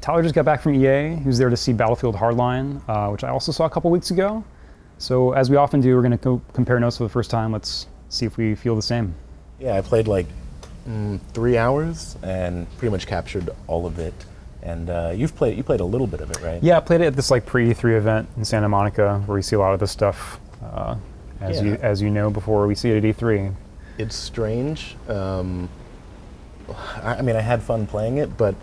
Tyler just got back from EA. He was there to see Battlefield Hardline, which I also saw a couple weeks ago. So as we often do, we're going to compare notes for the first time. Let's see if we feel the same. Yeah, I played like 3 hours and pretty much captured all of it. And you played a little bit of it, right? Yeah, I played it at this like pre-E3 event in Santa Monica, where we see a lot of this stuff, as you know, before we see it at E3. It's strange. I mean, I had fun playing it, but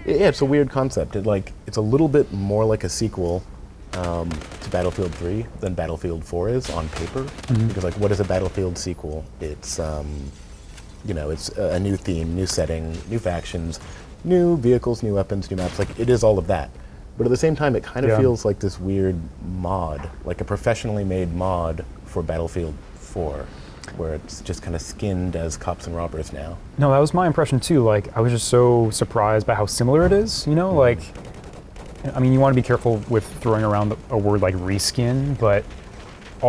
yeah, it's a weird concept. It's a little bit more like a sequel to Battlefield 3 than Battlefield 4 is on paper. Because like, what is a Battlefield sequel? It's it's a new theme, new setting, new factions, new vehicles, new weapons, new maps. Like, it is all of that. But at the same time, it kind of feels like this weird mod, like a professionally made mod for Battlefield 4, where it's just kind of skinned as cops and robbers now. No, that was my impression too. Like, I was just so surprised by how similar it is, you know? Like, I mean, you want to be careful with throwing around a word like reskin, but do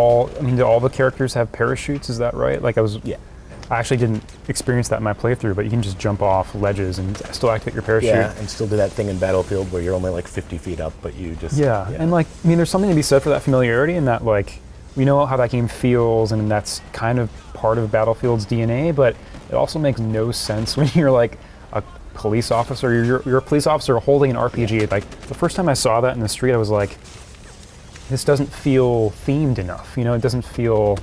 all the characters have parachutes? Is that right? Like, I actually didn't experience that in my playthrough, but you can just jump off ledges and still activate your parachute. Yeah, and still do that thing in Battlefield where you're only like 50 feet up, but you just... Yeah, and like, I mean, there's something to be said for that familiarity, and that like, we know how that game feels, and that's kind of part of Battlefield's DNA, but it also makes no sense when you're like a police officer, you're a police officer holding an RPG. Like, the first time I saw that in the street, I was like, this doesn't feel themed enough, you know? It doesn't feel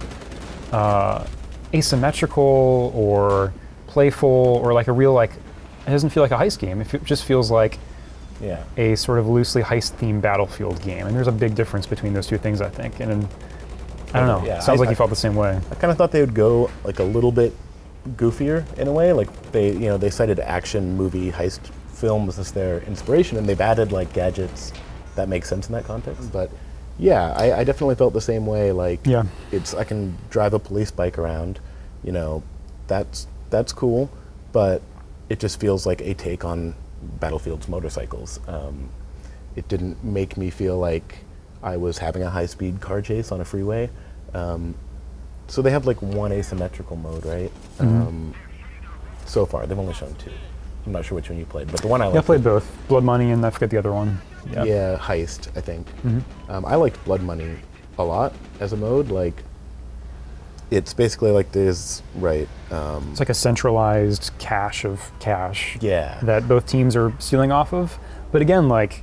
asymmetrical or playful or like a real, like, it doesn't feel like a heist game. It just feels like a sort of loosely heist-themed Battlefield game, and there's a big difference between those two things, I think. And I don't know. Yeah, sounds like you felt the same way. I kind of thought they would go like a little bit goofier in a way. Like, they cited action movie heist films as their inspiration, and they've added like gadgets that make sense in that context. But yeah, I definitely felt the same way. Like, I can drive a police bike around, you know, that's cool, but it just feels like a take on Battlefield's motorcycles. It didn't make me feel like I was having a high-speed car chase on a freeway. So they have like one asymmetrical mode, right? So far, they've only shown 2. I'm not sure which one you played, but the one I liked. Yeah, I played both. Blood Money and I forget the other one. Yeah, Heist, I think. I liked Blood Money a lot as a mode. Like, it's basically like this, right? It's like a centralized cache of cash. Yeah. That both teams are stealing off of. But again, like,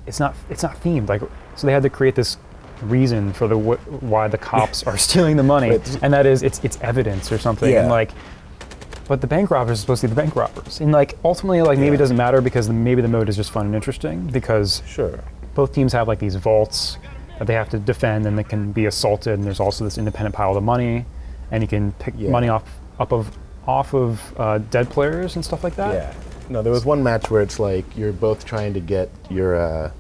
it's not themed. Like, so they had to create this reason for why the cops are stealing the money, and that is it's evidence or something. And like, but the bank robbers are supposed to be the bank robbers, and like ultimately, like, maybe it doesn't matter because maybe the mode is just fun and interesting because both teams have like these vaults that they have to defend, and they can be assaulted, and there's also this independent pile of money, and you can pick money off of dead players and stuff like that. Yeah. No, there was one match where it's like you're both trying to get your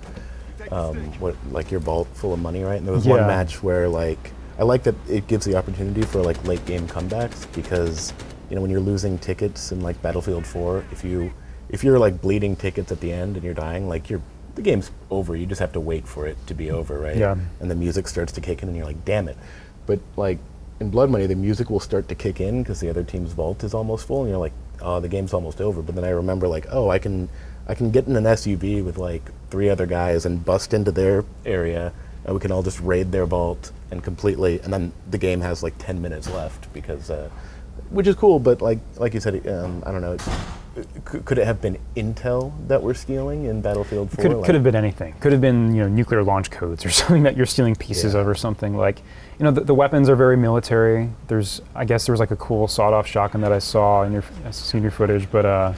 your vault full of money, right? And there was one match where, like, I like that it gives the opportunity for like late game comebacks, because, you know, when you're losing tickets in like Battlefield 4, if you're like bleeding tickets at the end and you're dying, like, the game's over. You just have to wait for it to be over, right? Yeah. And the music starts to kick in, and you're like, damn it. But like in Blood Money, the music will start to kick in because the other team's vault is almost full, and you're like, oh, the game's almost over. But then I remember, like, oh, I can get in an SUV with like 3 other guys and bust into their area, and we can all just raid their vault and then the game has like 10 minutes left, because which is cool. But like you said, I don't know, could it have been Intel that we're stealing in Battlefield 4? Could have been anything. Could have been, you know, nuclear launch codes or something that you're stealing pieces of or something. Like, you know, the weapons are very military. I guess there was like a cool sawed-off shotgun that I saw in your senior footage, but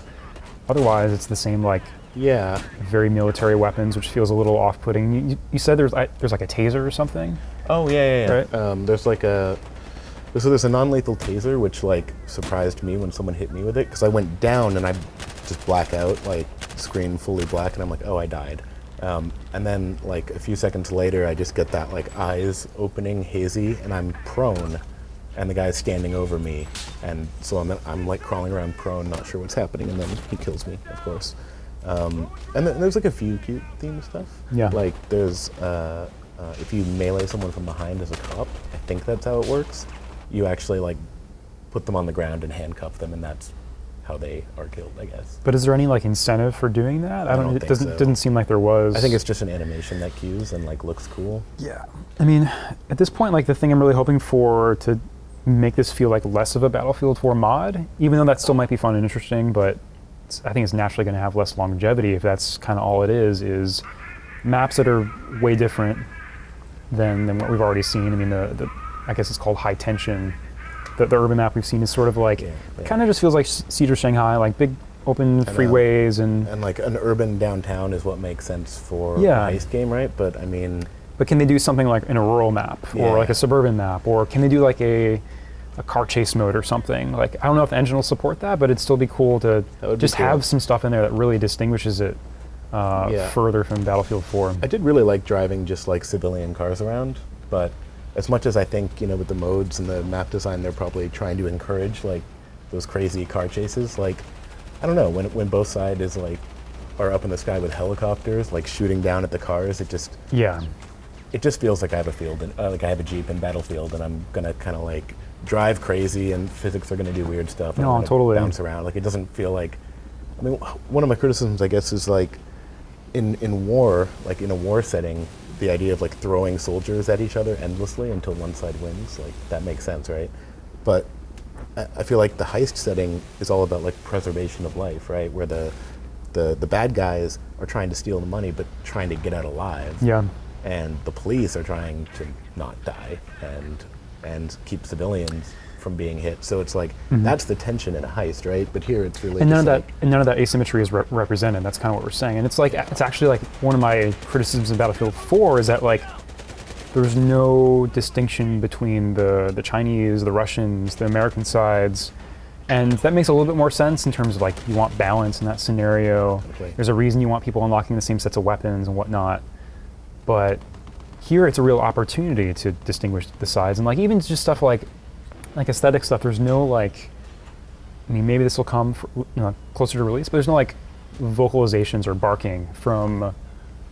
otherwise it's the same, like, very military weapons, which feels a little off-putting. You said there's like a taser or something? Oh, yeah. Right? There's like there's a non-lethal taser, which like surprised me when someone hit me with it, because I went down and I just black out, like screen fully black, and I'm like, oh, I died. And then like a few seconds later, I just get that like eyes opening hazy, and I'm prone, and the guy's standing over me, and so I'm like crawling around prone, not sure what's happening, and then he kills me, of course. And then there's like a few cute theme stuff. Yeah. Like there's if you melee someone from behind as a cop, I think that's how it works. You actually like put them on the ground and handcuff them, and that's how they are killed, I guess. But is there any like incentive for doing that? I don't It think doesn't so. didn't seem like there was. I think it's just an animation that cues and like looks cool. Yeah. I mean, at this point, like the thing I'm really hoping for to make this feel like less of a Battlefield 4 mod, even though that still might be fun and interesting, but I think it's naturally going to have less longevity if that's kind of all it is maps that are way different than what we've already seen. I mean, I guess it's called high tension. The urban map we've seen is sort of like, kind of just feels like Siege of Shanghai, like big open freeways and like an urban downtown is what makes sense for a heist game, right? But I mean, but can they do something like in a rural map or like a suburban map, or can they do like a car chase mode or something? Like, I don't know if the engine will support that, but it'd still be cool to just have some stuff in there that really distinguishes it further from Battlefield 4. I did really like driving just like civilian cars around, but as much as I think, with the modes and the map design, they're probably trying to encourage like those crazy car chases. Like, I don't know, when both sides are up in the sky with helicopters, like shooting down at the cars, it just feels like I have a field, and like I have a Jeep in Battlefield, and I'm gonna kind of like drive crazy, and physics are gonna do weird stuff. And No, totally. Bounce around. Like, it doesn't feel like. I mean, one of my criticisms, I guess, is like in war, like in a war setting, the idea of like throwing soldiers at each other endlessly until one side wins, like that makes sense, right? But I feel like the heist setting is all about like preservation of life, right? Where the bad guys are trying to steal the money but trying to get out alive. Yeah. And the police are trying to not die and keep civilians from being hit. So it's like that's the tension in a heist, right? But here it's really and none of that asymmetry is represented. That's kind of what we're saying. And it's like it's actually like one of my criticisms of Battlefield 4 is that like there's no distinction between the Chinese, the Russians, the American sides. And that makes a little bit more sense in terms of like you want balance in that scenario. Okay. There's a reason you want people unlocking the same sets of weapons and whatnot. But here it's a real opportunity to distinguish the sides, and like even just stuff like aesthetic stuff. There's no like, I mean, maybe this will come closer to release, but there's no like vocalizations or barking from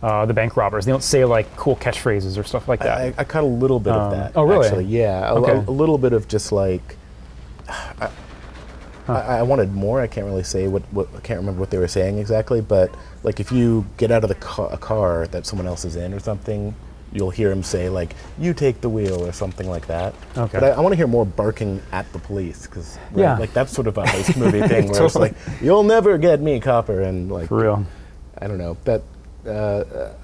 the bank robbers. They don't say like cool catchphrases or stuff like that. I caught a little bit of that. Oh, really? Actually, yeah, a little bit of just like. I wanted more. I can't really say what I can't remember what they were saying exactly, but like if you get out of a car that someone else is in or something, you'll hear him say like, "You take the wheel" or something like that. Okay. But I want to hear more barking at the police, because like that's sort of a heist movie thing where Totally. it's like, "You'll never get me, copper," and like, For real. I don't know. That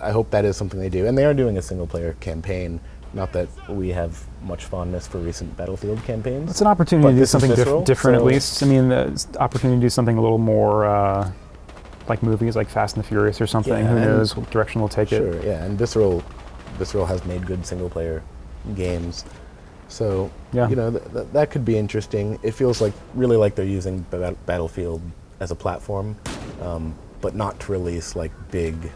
I hope that is something they do, and they are doing a single player campaign. Not that we have much fondness for recent Battlefield campaigns. It's an opportunity to do something different, at so least. I mean, the opportunity to do something a little more like movies, like Fast and the Furious or something. Yeah, Who knows what direction they'll take it? Sure, yeah, and Visceral has made good single player games, so that could be interesting. It feels like really like they're using Battlefield as a platform, but not to release like big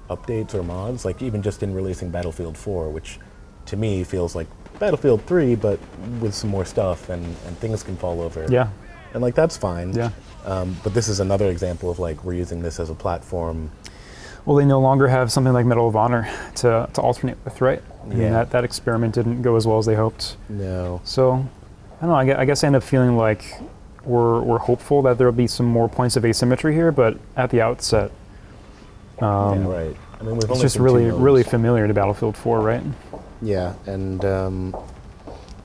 updates or mods. Like even just in releasing Battlefield 4, which to me feels like Battlefield 3, but with some more stuff and things can fall over. Yeah. And like that's fine. Yeah. But this is another example of like we're using this as a platform. Well, they no longer have something like Medal of Honor to alternate with, right? I mean, that experiment didn't go as well as they hoped. No. So, I don't know, I guess I end up feeling like we're hopeful that there'll be some more points of asymmetry here, but at the outset, yeah, right. I mean, it's just really familiar to Battlefield 4, right? Yeah, and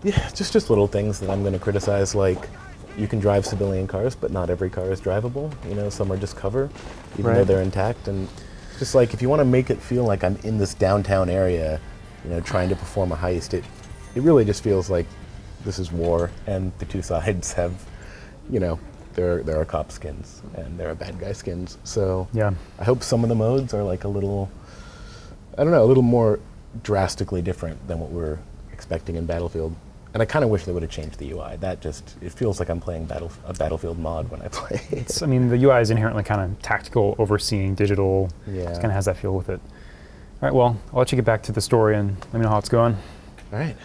just little things that I'm going to criticize, like you can drive civilian cars, but not every car is drivable. Some are just cover, even though they're intact. And just like if you want to make it feel like I'm in this downtown area, trying to perform a heist, it really just feels like this is war, and the two sides have, there are cop skins and there are bad guy skins. So yeah, I hope some of the modes are like a little more drastically different than what we're expecting in Battlefield. And I kind of wish they would have changed the UI. It feels like I'm playing a Battlefield mod when I play. I mean, the UI is inherently kind of tactical, overseeing, digital. Yeah. It kind of has that feel with it. All right, well, I'll let you get back to the story and let me know how it's going. All right.